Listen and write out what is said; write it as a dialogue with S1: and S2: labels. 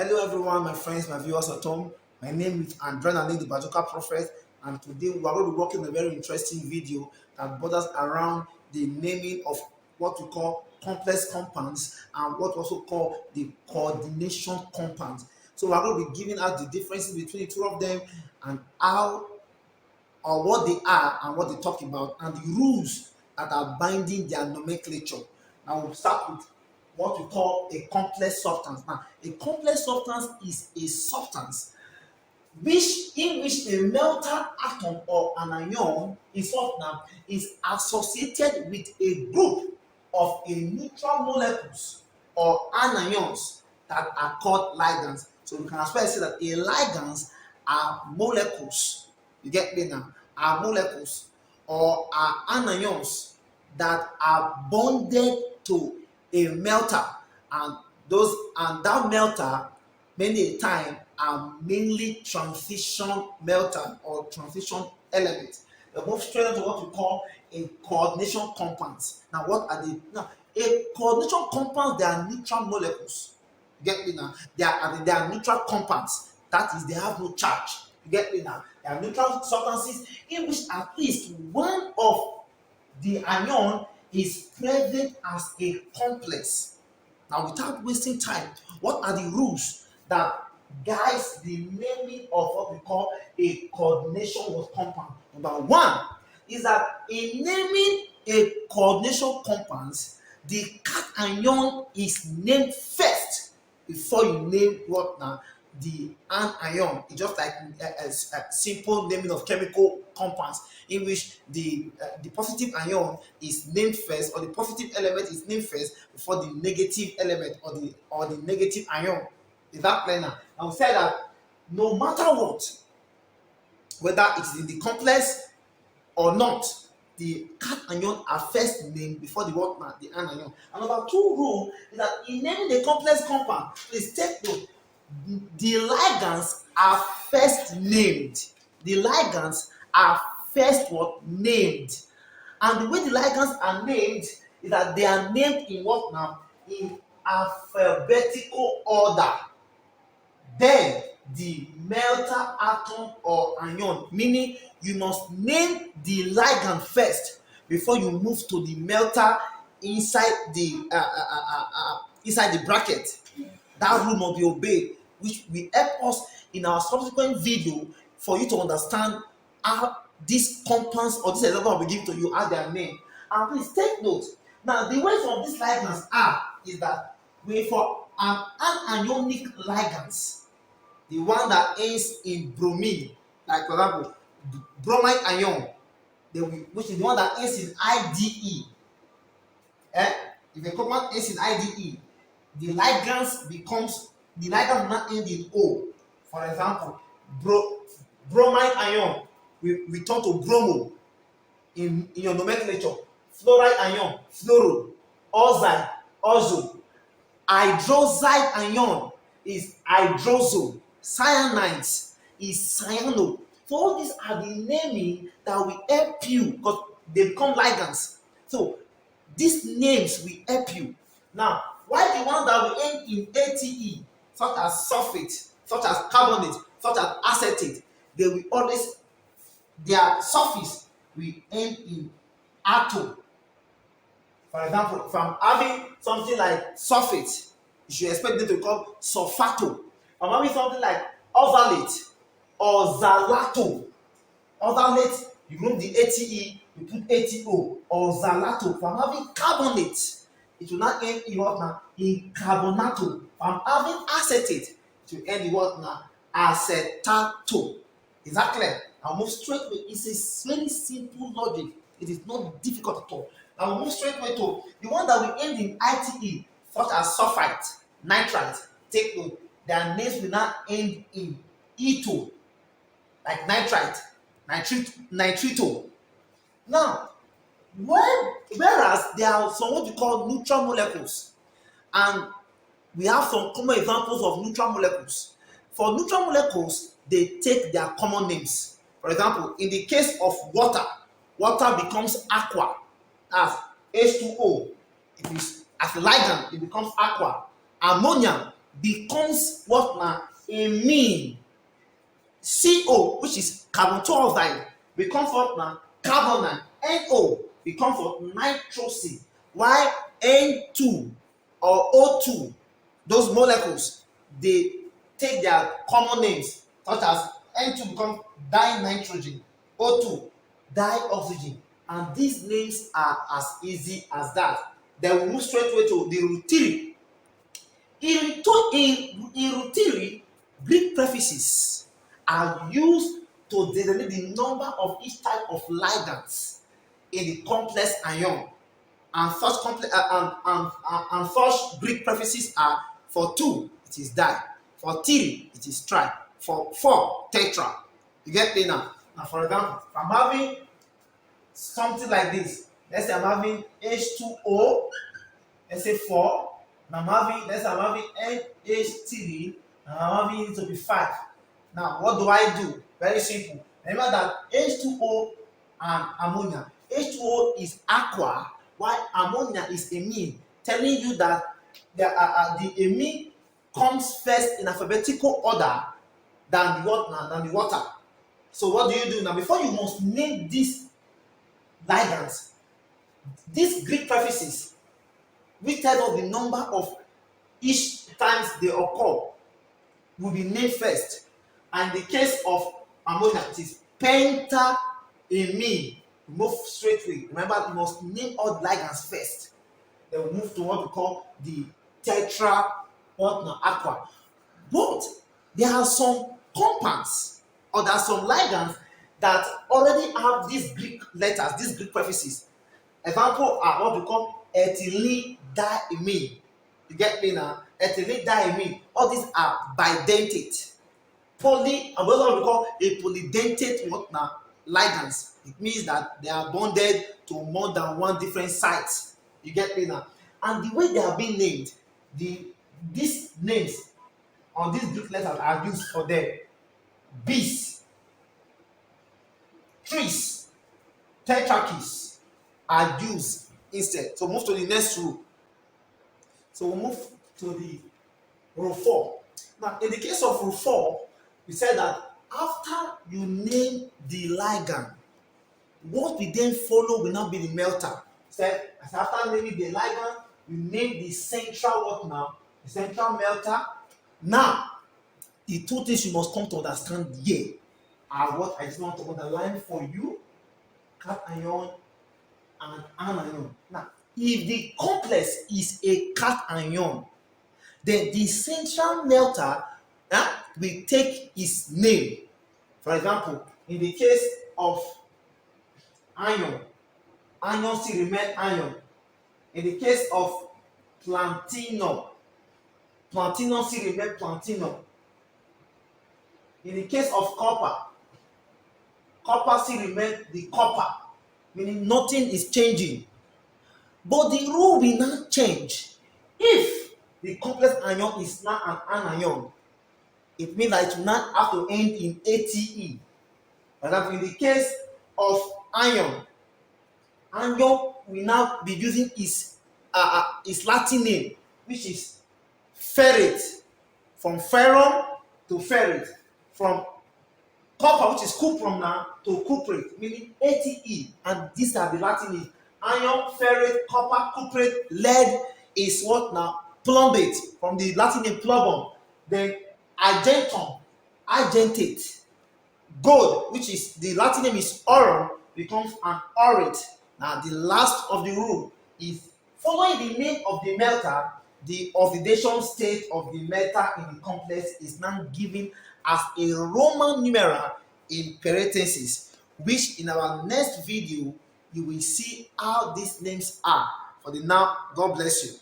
S1: Hello everyone, my friends, my viewers at home. My name is Andrea, the BAZUKA Prophet, and today we are going to be working a very interesting video that borders around the naming of what we call complex compounds and what we also call the coordination compounds. So we are going to be giving out the differences between the two of them and how or what they are and what they talk about and the rules that are binding their nomenclature. Now we'll start with what we call a complex substance. Now, a complex substance is a substance in which a melter atom or an ion is what now is associated with a group of a neutral molecules or anions that are called ligands. So we can as well say that a ligands are molecules. You get me now? Are molecules or are anions that are bonded to a melter, and that melter many a time are mainly transition melter or transition elements. They move straight into what we call a coordination compounds. Now, what are they? Now, a coordination compounds, they are neutral molecules. You get me now? They are neutral compounds. That is, they have no charge. You get me now? They are neutral substances in which at least one of the ion is present as a complex. Now, without wasting time, what are the rules that guides the naming of what we call a coordination with compound? Number one is that in naming a coordination compounds, the cation is named first before you name what now the anion. It's just like a simple naming of chemical compounds in which the positive ion is named first, or the positive element is named first before the negative element or the negative ion. Is that clear now? I will say that no matter what, whether it's in the complex or not, the cation are first named before the what now the anion. And number two rule is that in naming the complex compound, please take note, the ligands are first named. The ligands are first what named. And the way the ligands are named is that they are named in what now? In alphabetical order. Then the melter atom or ion, meaning you must name the ligand first before you move to the melter inside the bracket. That rule must be obeyed, which will help us in our subsequent video for you to understand how these compounds or this example I will give to you how they are named. And please take note. Now, the way some of these ligands are is that for an anionic ligands, the one that ends in bromine, like for example, bromine ion, which is the one that ends in IDE. If a compound ends in IDE, the ligand will not end in O. For example, bromine ion, we turn to bromo in your nomenclature. Fluoride ion, fluoro. Oxide, ozo. Hydroxide ion is hydrozo. Cyanides is cyano. So all these are the naming that will help you because they become ligands. So these names will help you. Now, why the ones that will end in ATE, such as sulfate, such as carbonate, such as acetate, they will always, their surface will end in ato. For example, if I'm having something like sulfate, you should expect them to become sulfato. If I'm having something like oxalate or xalato, oxalate, you remove the ATE, you put ATO, or xalato. If I'm having carbonate, it will not end in what now? In carbonato. If I'm having acetate, it will end in what now? Acetato. Is that clear? I'll move straight away. It's a very simple logic. It is not difficult at all. I'll move straight away to the one that will end in ITE, such as sulfite, nitrite. Take note, their names will not end in ito, like nitrite, nitrito. Now, whereas there are some what we call neutral molecules, and we have some common examples of neutral molecules. For neutral molecules, they take their common names. For example, in the case of water, water becomes aqua as H2O. It is as a ligand, it becomes aqua. Ammonia becomes what now? Amine. CO, which is carbon 12 becomes what now? Carbonate. NO becomes what? Nitrosin. While N2 or O2, those molecules, they take their common names, such as N2 becomes dinitrogen, O2 dioxygen, and these names are as easy as that. Then we move straight away to the rutile. In rutile, Greek prefixes are used to designate the number of each type of ligands in the complex ion, and such Greek prefixes are: for 2 it is di, for 3 it is tri, for 4 tetra. You get me now? Now, for example, if I'm having something like this, let's say I'm having H2O, let's say 4, and let's say I'm having NH3, and I'm having it to be 5. Now, what do I do? Very simple. Remember that H2O and ammonia. H2O is aqua, while ammonia is amine, telling you that the amine comes first in alphabetical order than the water. So what do you do now? Before you must name these ligands, these Greek prefixes, which tell us the number of each times they occur, will be named first. And in the case of ammonia, it is pentamine. Move straight away. Remember, you must name all the ligands first. Then we move to what we call the tetra aqua. But there are some compounds, or there are some ligands that already have these Greek letters, these Greek prefixes. Example are what we call ethylene diamine. You get me now? Ethylene diamine. All these are bidentate. And what we call a polydentate what now? Ligands. It means that they are bonded to more than one different sites. You get me now? And the way they are being named, these names on these Greek letters are used for them. Bis, tris, tetrakis are used instead. So move to the next rule. So we'll move to the rule 4. Now, in the case of rule 4, we said that after you name the ligand, what we then follow will now be the melter. Said after naming the ligand, you name the central what now? The central melter. Now, the two things you must come to understand here are what I just want to underline for you: cation and anion. Now, if the complex is a cation, then the central melter will take its name. For example, in the case of iron still remain iron. In the case of platinum still remain platinum. In the case of copper still remain the copper, meaning nothing is changing. But the rule will not change if the complex ion is now an anion. It means that it will not have to end in ATE. For example, in the case of iron will now be using its Latin name, which is ferrate. From ferrum to ferrate. From copper, which is cuprum now, to cuprate, meaning ATE. And these are the Latin names. Iron, ferrate, copper, cuprate. Lead is what now? Plumbate, from the Latin name plumbum. Then argentum, argentate. Gold, which is the Latin name is aurum, becomes an aurate. Now, the last of the rule is following the name of the melter, the oxidation state of the metal in the complex is now given as a Roman numeral in parentheses, which in our next video you will see how these names are. For the now, God bless you.